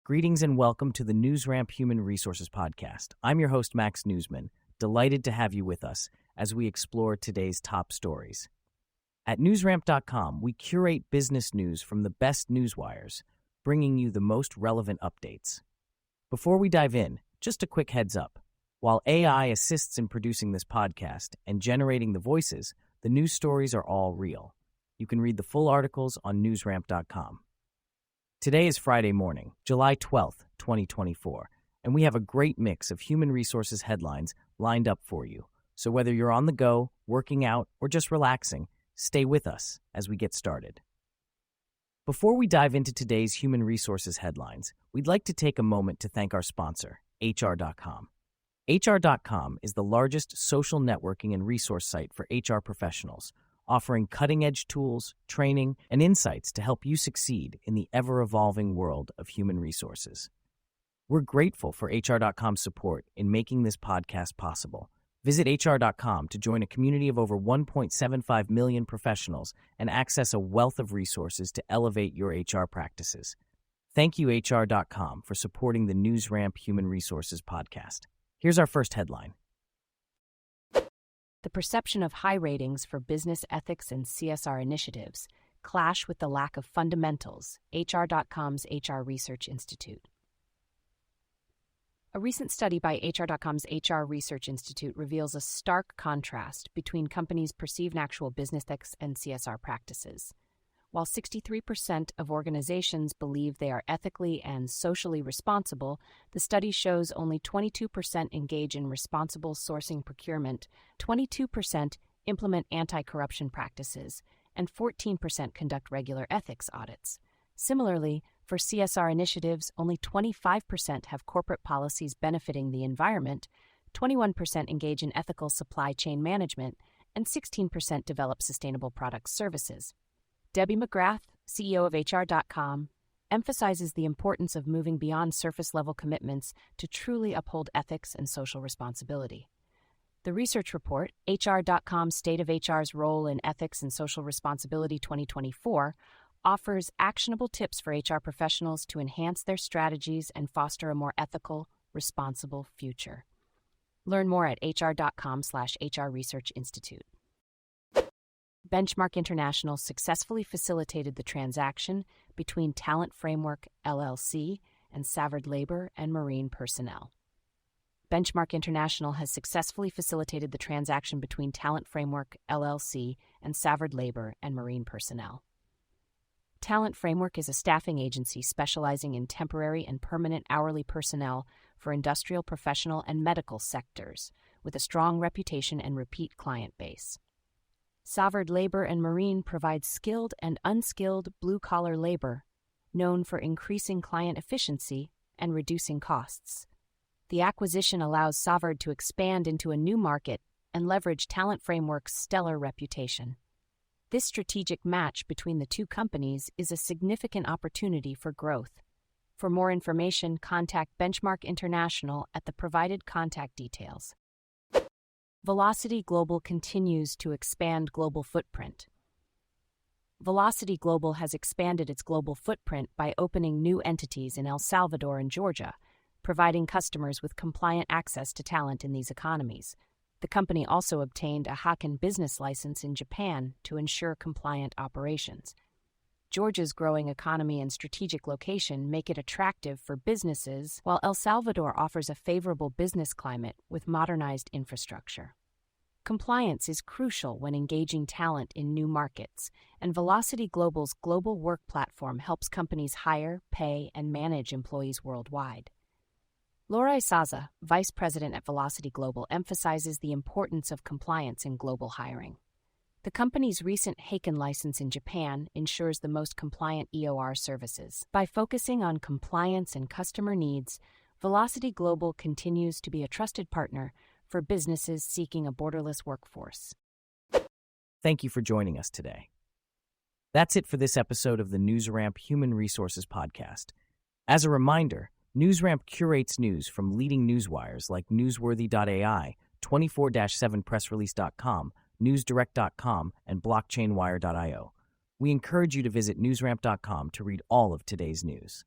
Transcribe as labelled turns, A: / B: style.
A: Greetings and welcome to the NewsRamp Human Resources Podcast. I'm your host, Max Newsman, delighted to have you with us as we explore today's top stories. At newsramp.com, we curate business news from the best newswires, bringing you the most relevant updates. Before we dive in, just a quick heads up. While AI assists in producing this podcast and generating the voices, the news stories are all real. You can read the full articles on newsramp.com. Today is Friday morning, July 12th, 2024, and we have a great mix of human resources headlines lined up for you. So whether you're on the go, working out, or just relaxing, stay with us as we get started. Before we dive into today's human resources headlines, we'd like to take a moment to thank our sponsor, HR.com. HR.com is the largest social networking and resource site for HR professionals, offering cutting-edge tools, training, and insights to help you succeed in the ever-evolving world of human resources. We're grateful for HR.com's support in making this podcast possible. Visit HR.com to join a community of over 1.75 million professionals and access a wealth of resources to elevate your HR practices. Thank you, HR.com, for supporting the NewsRamp Human Resources Podcast. Here's our first headline.
B: The perception of high ratings for business ethics and CSR initiatives clash with the lack of fundamentals, HR.com's HR Research Institute. A recent study by HR.com's HR Research Institute reveals a stark contrast between companies' perceived and actual business ethics and CSR practices. While 63% of organizations believe they are ethically and socially responsible, the study shows only 22% engage in responsible sourcing procurement, 22% implement anti-corruption practices, and 14% conduct regular ethics audits. Similarly, for CSR initiatives, only 25% have corporate policies benefiting the environment, 21% engage in ethical supply chain management, and 16% develop sustainable products services. Debbie McGrath, CEO of HR.com, emphasizes the importance of moving beyond surface-level commitments to truly uphold ethics and social responsibility. The research report, HR.com's State of HR's Role in Ethics and Social Responsibility 2024, offers actionable tips for HR professionals to enhance their strategies and foster a more ethical, responsible future. Learn more at hr.com/HR Research Institute. Benchmark International successfully facilitated the transaction between Talent Framework, LLC, and Savard Labor and Marine Personnel. Benchmark International has successfully facilitated the transaction between Talent Framework, LLC, and Savard Labor and Marine Personnel. Talent Framework is a staffing agency specializing in temporary and permanent hourly personnel for industrial, professional, and medical sectors, with a strong reputation and repeat client base. Savard Labor and Marine provides skilled and unskilled blue-collar labor, known for increasing client efficiency and reducing costs. The acquisition allows Savard to expand into a new market and leverage Talent Framework's stellar reputation. This strategic match between the two companies is a significant opportunity for growth. For more information, contact Benchmark International at the provided contact details. Velocity Global continues to expand global footprint. Velocity Global has expanded its global footprint by opening new entities in El Salvador and Georgia, providing customers with compliant access to talent in these economies. The company also obtained a Haken business license in Japan to ensure compliant operations. Georgia's growing economy and strategic location make it attractive for businesses, while El Salvador offers a favorable business climate with modernized infrastructure. Compliance is crucial when engaging talent in new markets, and Velocity Global's global work platform helps companies hire, pay, and manage employees worldwide. Laura Isaza, Vice President at Velocity Global, emphasizes the importance of compliance in global hiring. The company's recent Haken license in Japan ensures the most compliant EOR services. By focusing on compliance and customer needs, Velocity Global continues to be a trusted partner for businesses seeking a borderless workforce.
A: Thank you for joining us today. That's it for this episode of the NewsRamp Human Resources Podcast. As a reminder, NewsRamp curates news from leading newswires like Newsworthy.ai, 24-7pressrelease.com, newsdirect.com, and blockchainwire.io. We encourage you to visit newsramp.com to read all of today's news.